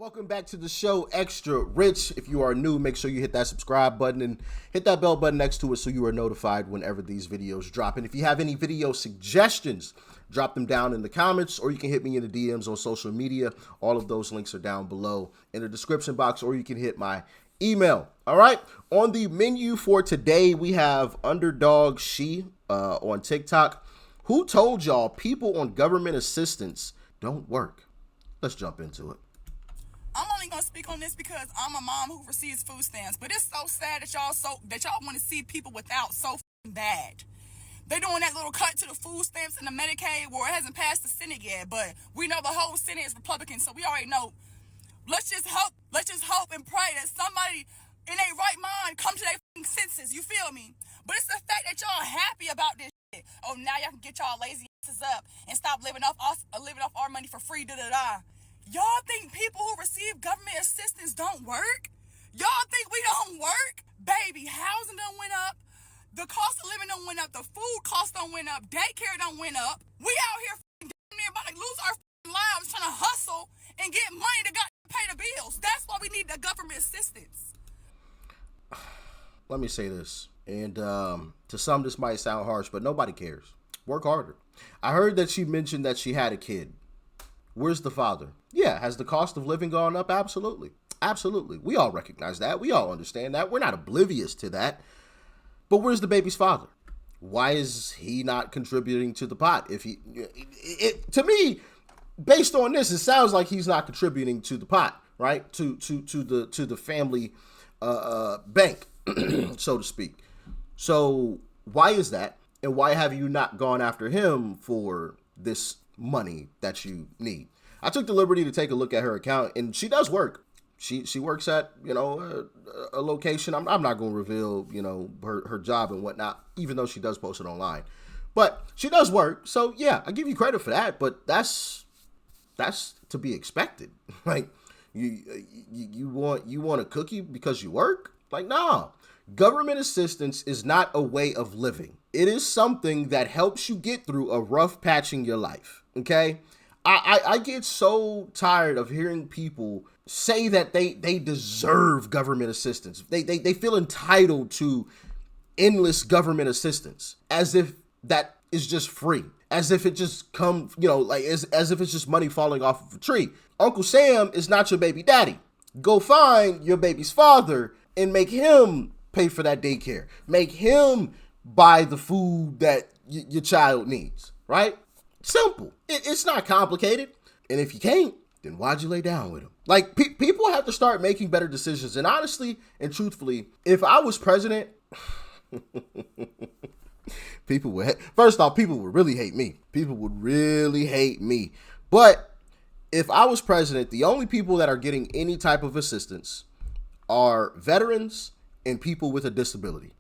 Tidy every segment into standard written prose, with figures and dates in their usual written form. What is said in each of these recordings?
Welcome back to the show, Extra Rich. If you are new, make sure you hit that subscribe button and hit that bell button next to it so you are notified whenever these videos drop. And if you have any video suggestions, drop them down in the comments, or you can hit me in the DMs on social media. All of those links are down below in the description box, or you can hit my email. All right, on the menu for today, we have Underdog She on TikTok. Who told y'all people on government assistance don't work? Let's jump into it. I'm only gonna speak on this because I'm a mom who receives food stamps, but it's so sad that y'all want to see people without so bad. They're doing that little cut to the food stamps and the Medicaid where it hasn't passed the Senate yet, but we know the whole Senate is Republican, so we already know. Let's just hope and pray that somebody in their right mind come to their senses. You feel me? But it's the fact that y'all happy about this shit. Oh, now y'all can get y'all lazy asses up and stop living off our money for free. Y'all think people who receive government assistance don't work? Y'all think we don't work? Baby, housing done went up. The cost of living done went up. The food cost done went up. Daycare done went up. We out here about to lose our lives trying to hustle and get money to pay the bills. That's why we need the government assistance. Let me say this, and to some this might sound harsh, but nobody cares. Work harder. I heard that she mentioned that she had a kid. Where's the father? Yeah, has the cost of living gone up? Absolutely. Absolutely. We all recognize that. We all understand that. We're not oblivious to that. But where's the baby's father? Why is he not contributing to the pot? To me, based on this, it sounds like he's not contributing to the pot, right? To the family bank, so to speak. So why is that? And why have you not gone after him for this money that you need? I took the liberty to take a look at her account, and she does work. She works at, a location. I'm not going to reveal, her job and whatnot, even though she does post it online. But she does work. So yeah, I give you credit for that, but that's to be expected. Like you want a cookie because you work? Like, no. Government assistance is not a way of living. It is something that helps you get through a rough patch in your life. Okay? I get so tired of hearing people say that they deserve government assistance. They feel entitled to endless government assistance as if that is just free, as if it just comes, as if it's just money falling off of a tree. Uncle Sam is not your baby daddy. Go find your baby's father and make him pay for that daycare. Make him buy the food that your child needs, right? Simple. It's not complicated. And if you can't, then why'd you lay down with him? Like, people have to start making better decisions. And honestly and truthfully, if I was president, people would really hate me. People would really hate me. But if I was president, the only people that are getting any type of assistance are veterans and people with a disability.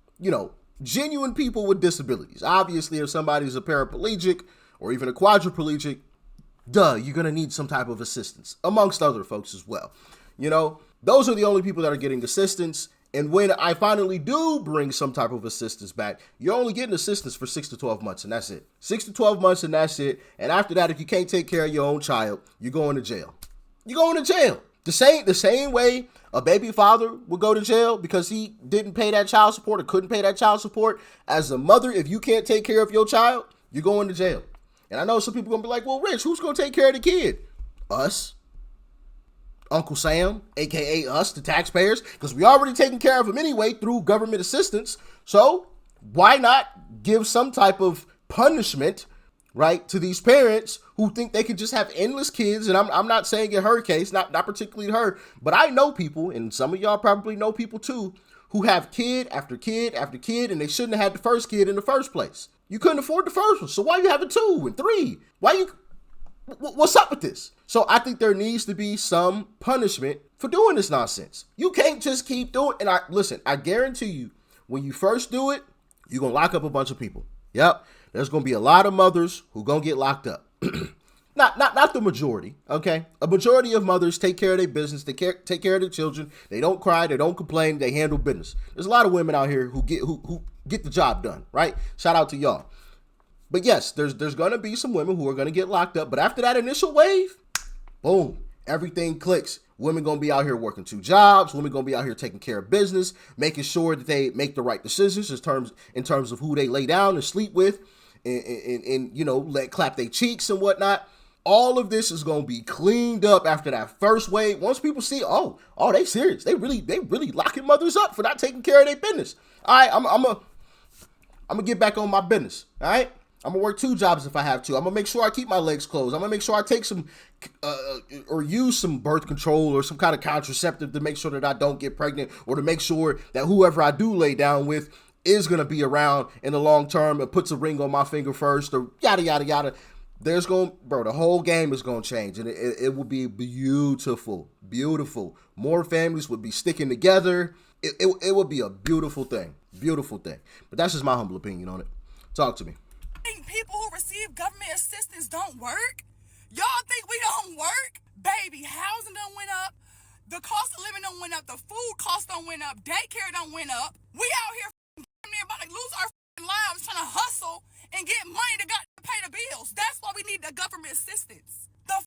Genuine people with disabilities. Obviously, if somebody's a paraplegic or even a quadriplegic, you're going to need some type of assistance, amongst other folks as well. Those are the only people that are getting assistance. And when I finally do bring some type of assistance back, you're only getting assistance for 6 to 12 months, and that's it. 6 to 12 months, and that's it. And after that, if you can't take care of your own child, you're going to jail. You're going to jail. The same way a baby father would go to jail because he didn't pay that child support or couldn't pay that child support. As a mother, if you can't take care of your child, you're going to jail. And I know some people are going to be like, well, Rich, who's going to take care of the kid? Us. Uncle Sam, a.k.a. us, the taxpayers, because we already taking care of him anyway through government assistance. So why not give some type of punishment, right, to these parents who think they could just have endless kids? And I'm not saying in her case, not particularly her, but I know people, and some of y'all probably know people too, who have kid after kid after kid, and they shouldn't have had the first kid in the first place. You couldn't afford the first one, so why you having 2 and 3? What's up with this? So I think there needs to be some punishment for doing this nonsense. You can't just keep doing it. And I guarantee you, when you first do it, you're going to lock up a bunch of people. Yep. There's going to be a lot of mothers who going to get locked up. Not the majority, okay? A majority of mothers take care of their business. They take care of their children. They don't cry. They don't complain. They handle business. There's a lot of women out here who get the job done, right? Shout out to y'all. But yes, there's going to be some women who are going to get locked up. But after that initial wave, boom, Everything clicks. Women gonna be out here working 2 jobs. Women gonna be out here taking care of business, making sure that they make the right decisions in terms of who they lay down and sleep with, and let clap their cheeks and whatnot. All of this is gonna be cleaned up after that first wave. Once people see, oh, they serious. They really locking mothers up for not taking care of their business. All right, I'm gonna get back on my business. All right. I'm gonna work 2 jobs if I have to. I'm gonna make sure I keep my legs closed. I'm gonna make sure I take some or use some birth control or some kind of contraceptive to make sure that I don't get pregnant, or to make sure that whoever I do lay down with is gonna be around in the long term and puts a ring on my finger first, or yada yada yada. The whole game is gonna change, and it will be beautiful. More families would be sticking together. It would be a beautiful thing. But that's just my humble opinion on it. Talk to me. People who receive government assistance don't work? Y'all think we don't work? Baby, housing done went up. The cost of living done went up. The food cost done went up. Daycare done went up. We out here about to lose our lives trying to hustle and get money to pay the bills. That's why we need the government assistance. The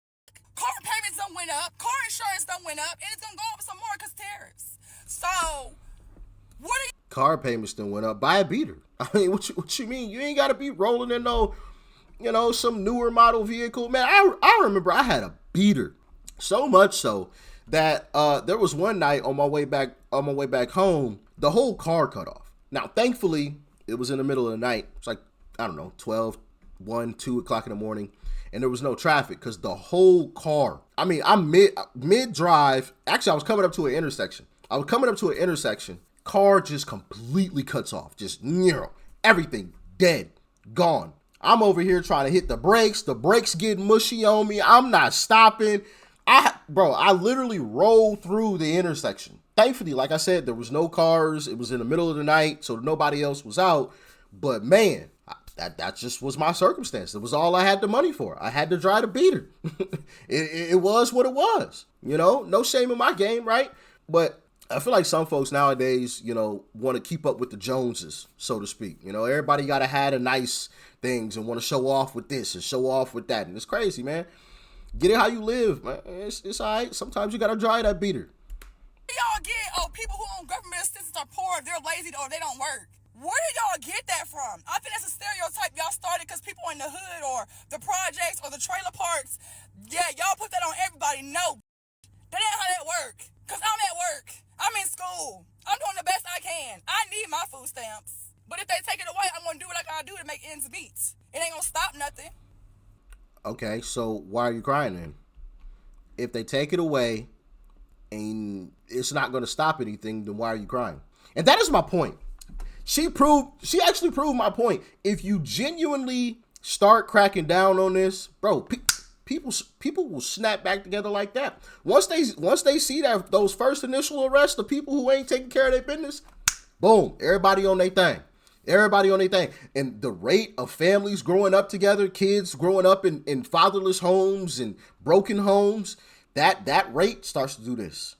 car payments done went up. Car insurance done went up. And it's going to go up some more because tariffs. So, what are you... Car payments done went up. Buy a beater. I mean, what you mean? You ain't got to be rolling in some newer model vehicle. Man, I remember I had a beater. So much so that there was one night on my way back home, the whole car cut off. Now, thankfully, it was in the middle of the night. It's like, I don't know, 12, 1, 2 o'clock in the morning. And there was no traffic because the whole car, I'm mid-drive. Actually, I was coming up to an intersection. Car just completely cuts off. Just, everything dead, gone. I'm over here trying to hit the brakes. The brakes get mushy on me. I'm not stopping. I literally rolled through the intersection. Thankfully, like I said, there was no cars. It was in the middle of the night, so nobody else was out. But man, that just was my circumstance. It was all I had the money for. I had to drive the beater. It was what it was. No shame in my game, right? But I feel like some folks nowadays, want to keep up with the Joneses, so to speak. Everybody got to have the nice things and want to show off with this and show off with that. And it's crazy, man. Get it how you live, man. It's all right. Sometimes you got to drive that beater. Y'all get, people who own government assistance are poor, they're lazy, or they don't work. Where did y'all get that from? I think that's a stereotype y'all started because people in the hood or the projects or the trailer parks, y'all put that on everybody. No, that ain't how that work. Because I'm at work. I'm in school. I'm doing the best I can. I need my food stamps. But if they take it away, I'm going to do what I got to do to make ends meet. It ain't going to stop nothing. Okay, so why are you crying then? If they take it away and it's not going to stop anything, then why are you crying? And that is my point. She actually proved my point. If you genuinely start cracking down on this, bro, people will snap back together like that. Once they see that those first initial arrests, the people who ain't taking care of their business, boom, everybody on their thing. And the rate of families growing up together, kids growing up in fatherless homes and broken homes, that rate starts to do this.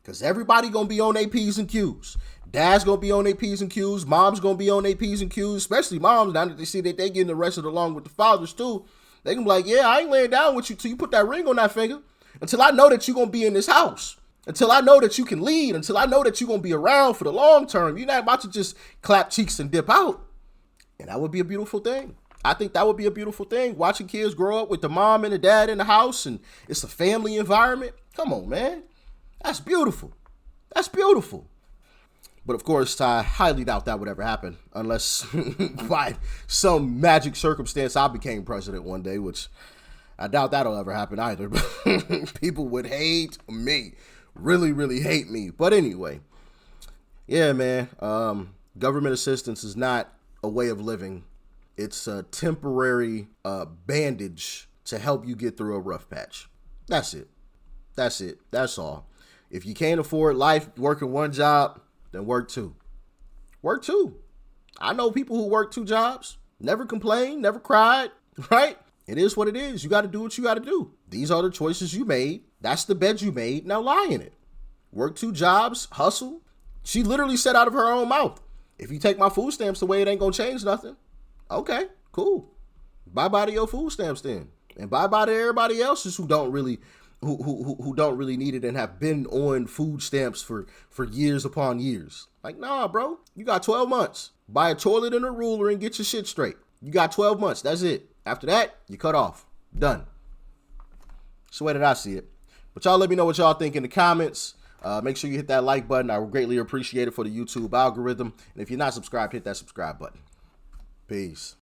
Because everybody gonna be on their P's and Q's. Dad's gonna be on their P's and Q's. Mom's gonna be on their P's and Q's, especially moms, now that they see that they getting arrested along with the fathers too. They can be like, yeah, I ain't laying down with you till you put that ring on that finger. Until I know that you're going to be in this house. Until I know that you can lead. Until I know that you're going to be around for the long term. You're not about to just clap cheeks and dip out. And that would be a beautiful thing. I think that would be a beautiful thing. Watching kids grow up with the mom and the dad in the house and it's a family environment. Come on, man. That's beautiful. But of course, I highly doubt that would ever happen unless by some magic circumstance I became president one day, which I doubt that'll ever happen either. People would hate me, really, really hate me. But anyway, yeah, man, government assistance is not a way of living. It's a temporary bandage to help you get through a rough patch. That's it. That's all. If you can't afford life working one job, then work two. I know people who work 2 jobs, never complained, never cried, right? It is what it is. You got to do what you got to do. These are the choices you made. That's the bed you made. Now lie in it. Work 2 jobs, hustle. She literally said out of her own mouth, if you take my food stamps away, it ain't going to change nothing. Okay, cool. Bye-bye to your food stamps then. And bye-bye to everybody else's who don't really who don't really need it and have been on food stamps for years upon years. Like, nah, bro, you got 12 months. Buy a toilet and a ruler and get your shit straight. You got 12 months. That's it. After that, you cut off. Done. That's the way that I see it. But y'all let me know what y'all think in the comments. Make sure you hit that like button. I would greatly appreciate it for the YouTube algorithm. And if you're not subscribed, hit that subscribe button. Peace.